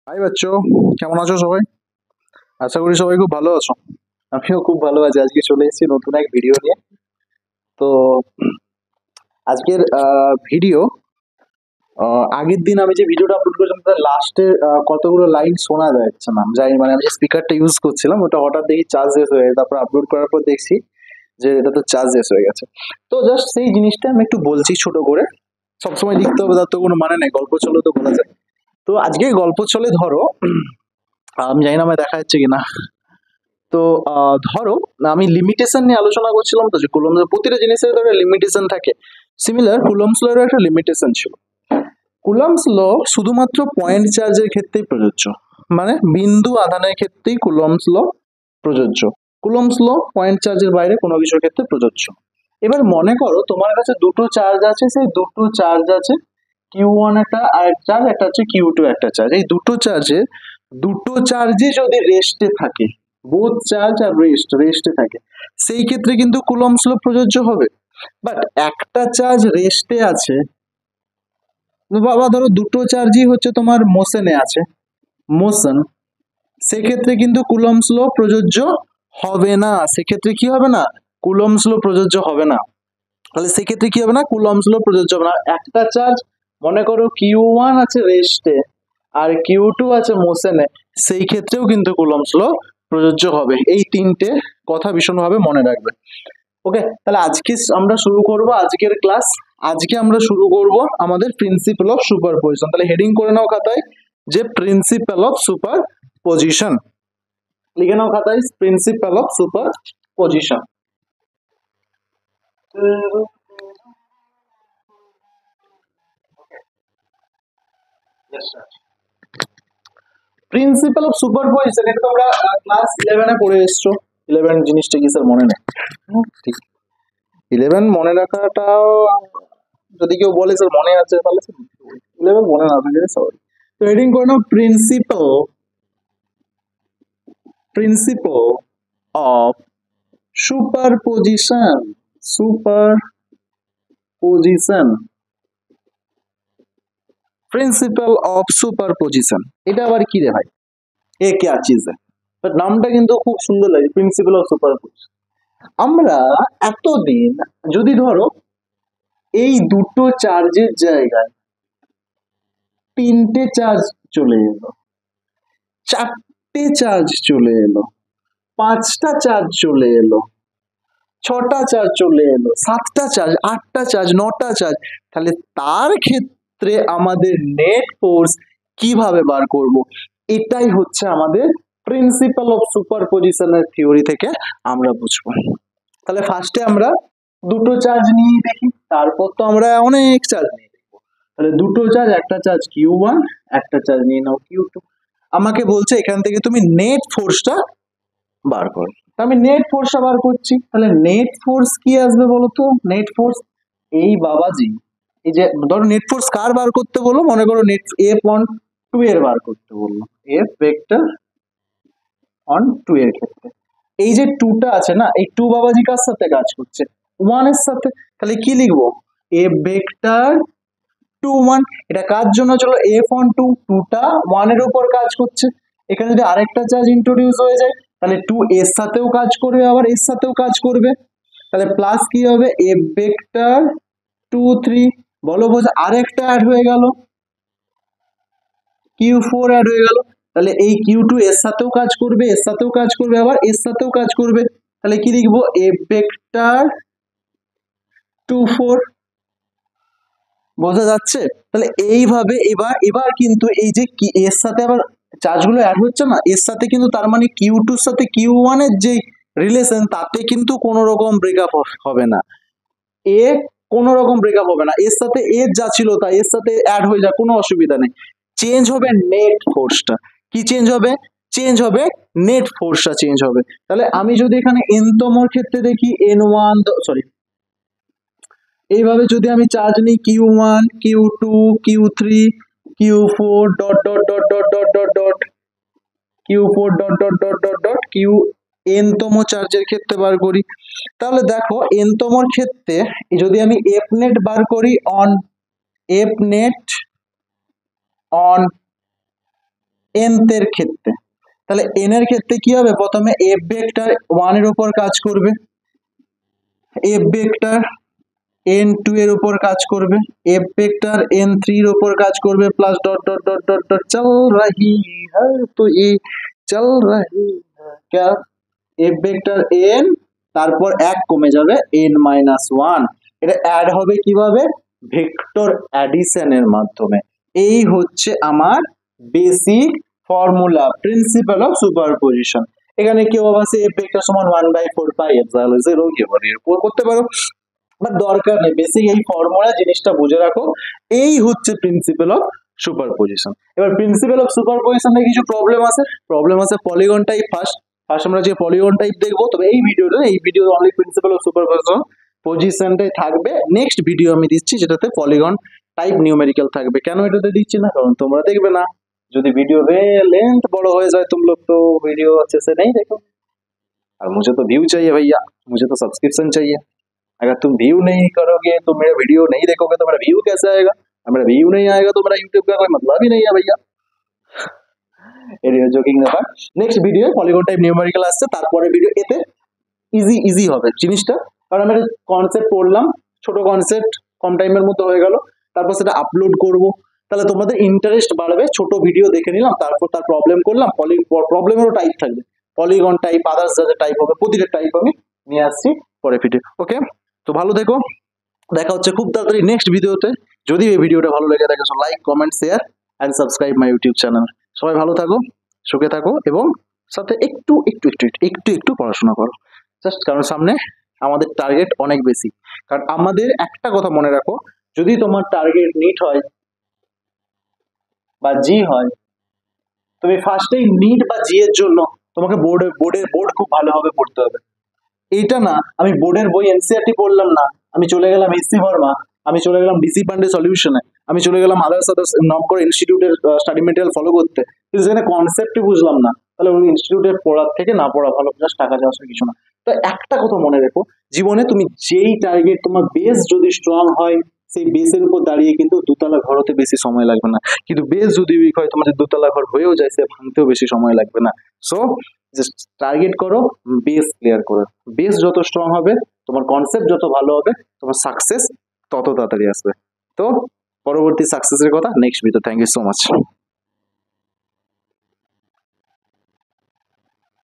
High বাচ্চো, কেমন আছো সবাই? আশা করি সবাই খুব ভালো আছো। আমিও খুব ভালো আছি। আজকে চলে এসেছি নতুন এক ভিডিও নিয়ে। তো আজকের ভিডিও, আগের দিন আমি যে ভিডিওটা আপলোড করেছিলাম তার লাস্টে কতগুলো লাইন শোনা যাচ্ছে না, জানি মানে আমি যে স্পিকারটা ইউজ করছিলাম ওটা হঠাৎ দেখি চার্জ শেষ হয়ে গেছে। তারপর আপলোড করার পর দেখছি যে এটা তো চার্জ শেষ হয়ে গেছে। তো জাস্ট সেই জিনিসটা আমি একটু বলছি ছোট করে। সবসময় লিখতে হবে তার তো কোনো মানে নেই, গল্প চলে তো বলা যায়। তো আজকে গল্প চলে ধরো, আমি জানি না আমায় দেখা যাচ্ছে কিনা। তো ধরো আমি লিমিটেশন নিয়ে আলোচনা করছিলাম, তো যে কুলম্ব প্রতিটা জিনিসের তো একটা লিমিটেশন থাকে। সিমিলার কুলম্বস ল এর একটা লিমিটেশন ছিল। কুলম্বস ল শুধুমাত্র পয়েন্ট চার্জের ক্ষেত্রেই প্রযোজ্য, মানে বিন্দু আধানের ক্ষেত্রেই কুলম্বস ল প্রযোজ্য। কুলম্বস ল পয়েন্ট চার্জের বাইরে কোনো কিছুর ক্ষেত্রে প্রযোজ্য। এবার মনে করো তোমার কাছে দুটো চার্জ আছে, সেই দুটো চার্জ আছে Q1 একটা আর চার্জ, একটা হচ্ছে Q2 একটা চার্জ। এই দুটো চার্জই যদি রেস্টে থাকে, বোথ চার্জ আর রেস্টে থাকে, সেই ক্ষেত্রে কিন্তু কুলম্বস ল প্রযোজ্য হবে। বাট একটা চার্জ রেস্টে আছে, বাবা ধরো দুটো চার্জই হচ্ছে তোমার মোশনে আছে, মোশন, সেক্ষেত্রে কিন্তু কুলম্বস ল প্রযোজ্য হবে না। সেক্ষেত্রে কি হবে না? কুলম্বস ল প্রযোজ্য হবে না। তাহলে সেক্ষেত্রে কি হবে না? কুলম্বস ল প্রযোজ্য হবে না। একটা চার্জ মনে করো Q1 আছে রেস্টে আর Q2 আছে মোশনে, সেই ক্ষেত্রেও কিন্তু কুলম্বস ল প্রযোজ্য হবে। এই তিনটে কথা ভীষণভাবে মনে রাখবে। ওকে, তাহলে আজকে আমরা শুরু করব আজকের ক্লাস। আজকে আমরা শুরু করব আমাদের প্রিন্সিপাল অফ সুপারপজিশন। তাহলে হেডিং করে নাও খাতায় যে প্রিন্সিপাল অফ সুপারপজিশন। লিখে নাও খাতায় principal of superposition. Principle of superposition এটা তোমরা ক্লাস 11 এ পড়ে এসছো। 11 জিনিসটা কি স্যার মনে নেই? ঠিক, 11 মনে রাখাটাও যদি কেউ বলে স্যার মনে আছে তাহলে 11 মনে না থাকে সরি। তো হেডিং করে নাও principle of superposition. Principle of superposition, এটা আবার কি রে ভাই? এ কে চিজ বাট নামটা কিন্তু খুব সুন্দর লাগে, প্রিন্সিপাল অফ সুপারপজিশন। আমরা এতদিন যদি ধরো এই দুটো চার্জের জায়গায় তিনটে চার্জ চলে এলো, চারটে চার্জ চলে এলো, পাঁচটা চার্জ চলে এলো, ছটা চার্জ চলে এলো, সাতটা চার্জ, আটটা চার্জ, নটা চার্জ, তাহলে তার ক্ষেত্রে আমাদের নেট ফোর্স কিভাবে বার করব? এটাই হচ্ছে আমাদের প্রিন্সিপাল অফ সুপারপজিশনের থিওরি থেকে আমরা বুঝবো। তাহলে ফার্স্টে আমরা দুটো চার্জ নিয়ে দেখি, তারপর তো আমরা অনেক চার্জ নিয়ে দেখবো। তাহলে দুটো চার্জ, একটা চার্জ Q1, একটা চার্জ নিয়ে নাও Q2। আমাকে বলছে এখান থেকে তুমি নেট ফোর্সটা বার করো। আমি নেট ফোর্সটা বার করছি। তাহলে নেট ফোর্স কি আসবে বলো তো? নেট ফোর্স এই বাবাজি, এই যে ধরো নেট ফোর্স কার বার করতে বললো, মনে করো নেট F অন 2 এর বার করতে বললো, F ভেক্টর অন 2 এর ক্ষেত্রে এই যে 2 টা আছে না, এই 2 বাবাজি কার সাথে কাজ করছে? 1 এর সাথে। তাহলে কি লিখবো? F vector 2 1। এটা কার জন্য চলো? F অন 2, 2 টা 1 এর উপর কাজ করছে। এখানে যদি আরেকটা চার্জ ইন্ট্রোডিউস হয়ে যায় তাহলে 2 এর সাথেও কাজ করবে, আবার এর সাথেও কাজ করবে। তাহলে প্লাস কি হবে? F ভেক্টর 2 3, বলো বোঝা, আরেকটা অ্যাড হয়ে গেল, Q4 অ্যাড হয়ে গেল। তাহলে এই Q2 এর সাথেও কাজ করবে, এর সাথেও কাজ করবে, আবার এর সাথেও কাজ করবে। তাহলে কি লিখবো? F vector 2 4। বোঝা যাচ্ছে? তাহলে এইভাবে এবার এবার কিন্তু এই যে কি এর সাথে আবার চার্জগুলো অ্যাড হচ্ছে না, এর সাথে কিন্তু তার মানে Q2 এর সাথে Q1 এর যে রিলেশন তাতে কিন্তু কোনো রকম ব্রেকআপ হবে না। এ কোনো রকম ব্রেকআপ হবে না, এর সাথে এর যা ছিল তা এর সাথে অ্যাড হয়ে যায়, কোনো অসুবিধা নেই। চেঞ্জ হবে নেট ফোর্সটা। কি চেঞ্জ হবে? চেঞ্জ হবে নেট ফোর্সটা চেঞ্জ হবে। তাহলে আমি যদি এখানে nতমর ক্ষেত্রে দেখি N1, সরি, এইভাবে যদি আমি চার্জ নিই Q1 Q2 Q3 Q4 dot dot dot dot dot dot dot Q4 dot dot dot dot dot Q nতম চার্জের ক্ষেত্রে বার করি। তাহলে দেখো nতমর ক্ষেত্রে যদি আমি F নেট বার করি on F net on nth এর ক্ষেত্রে। তাহলে n এর ক্ষেত্রে কি হবে, প্রথমে f ভেক্টর 1 এর উপর কাজ করবে, f ভেক্টর n2 এর উপর কাজ করবে, f ভেক্টর n3 এর উপর কাজ করবে, plus dot dot dot dot dot চল रही है तो ये चल रही है क्या, f ভেক্টর n তারপর এক কমে যাবে n-1, এটা অ্যাড হবে কিভাবে, ভেক্টর অ্যাডিশনের মাধ্যমে। এই হচ্ছে আমার basic formula, principal of superposition. এখানে কেউ আবার সে f ভেক্টর সমান 1/4 পাই এপসাইলন 0 এর করতে পারো, বাট দরকার নেই, বেসিক এই ফর্মুলা জিনিসটা বুঝে রাখো। এই হচ্ছে প্রিন্সিপাল অফ সুপারপজিশন। এবার প্রিন্সিপাল অফ সুপারপজিশনে কিছু প্রবলেম আছে পলিগন টাইপ। ফার্স্ট আমরা যে পলিগন টাইপ দেখবো, তবে এই video only principle of superposition পজিশনটাই থাকবে। নেক্সট ভিডিও আমি দিচ্ছি যেটাতে পলিগন টাইপ নিউমেরিক্যাল থাকবে। কেন এটাতে দিচ্ছি না, কারণ তোমরা দেখবে না, যদি वीडियो लेंथ बड़ो हो जाए तुम लोग तो वीडियो अच्छे से नहीं देखो। और मुझे तो व्यू चाहिए भैया, मुझे तो सब्सक्रिप्शन चाहिए। अगर तुम व्यू नहीं करोगे तो मेरा वीडियो नहीं देखोगे तो मेरा व्यू कैसे आएगा, और मेरा व्यू नहीं आएगा तो मेरा यूट्यूब का कोई मतलब ही नहीं है भैया। এরিয়া জোকিং ব্যাপার। Next video polygon type numerical আসছে, তারপরে ভিডিও এতে ইজি হবে জিনিসটা, কারণ আমরা কনসেপ্ট পড়লাম, ছোট কনসেপ্ট কম টাইমের মধ্যে হয়ে গেল, তারপর সেটা আপলোড করব, তাহলে তোমাদের ইন্টারেস্ট বাড়বে। ছোট ভিডিও দেখে নিলাম, তারপর তার প্রবলেম করলাম, প্রবলেমেরও টাইপ থাকবে, পলিগন টাইপ, আদার্স যা যা টাইপ হবে প্রতিটা টাইপ আমি নিয়ে আসছি পরে ভিডিও। ওকে, তো ভালো থেকো, দেখা হচ্ছে খুব তাড়াতাড়ি নেক্সট ভিডিওতে। যদি এই ভিডিওটা ভালো লেগে থাকে like, comment, share and subscribe my YouTube channel. সবাই ভালো থাকো, সুখে থাকো, এবং সাথে একটু একটু একটু একটু একটু পড়াশোনা করো, জাস্ট কারণ সামনে আমাদের টার্গেট অনেক বেশি। কারণ আমাদের একটা কথা মনে রাখো, যদি তোমার টার্গেট নিট হয় বা জি হয়, তুমি ফার্স্টেই নিট বা জি এর জন্য তোমাকে বোর্ড খুব ভালোভাবে পড়তে হবে। এইটা না আমি বোর্ডের বই এনসিআরটি পড়লাম না, আমি চলে গেলাম এসসি ভার্মা, আমি চলে গেলাম ডিসি পান্ডে সলিউশনে, আমি চলে গেলাম আদার্স নক করে ইনস্টিটিউটের স্টাডি মেটেরিয়াল ফলো করতে, কিন্তু সেখানে কনসেপ্টই বুঝলাম না, তাহলে ওই ইনস্টিটিউটের পড়ার থেকে না পড়া ভালো, জাস্ট টাকা যাওয়ার কিছু না। তো একটা কথা মনে রেখো, জীবনে তুমি যেই টার্গেট, তোমার বেস যদি স্ট্রং হয়, সেই বেসের উপর দাঁড়িয়ে কিন্তু দুতলা ঘর হতে বেশি সময় লাগবে না, কিন্তু বেস যদি উইক হয়, তোমাদের দুতলা ঘর হয়েও যায়, সে ভাঙতেও বেশি সময় লাগবে না। সো জাস্ট টার্গেট করো, বেস ক্লিয়ার করো, বেস যত স্ট্রং হবে, তোমার কনসেপ্ট যত ভালো হবে, তোমার সাকসেস তত তাড়াতাড়ি আসবে। তো পরবর্তী সাকসেসের কথা next video. Thank you so much.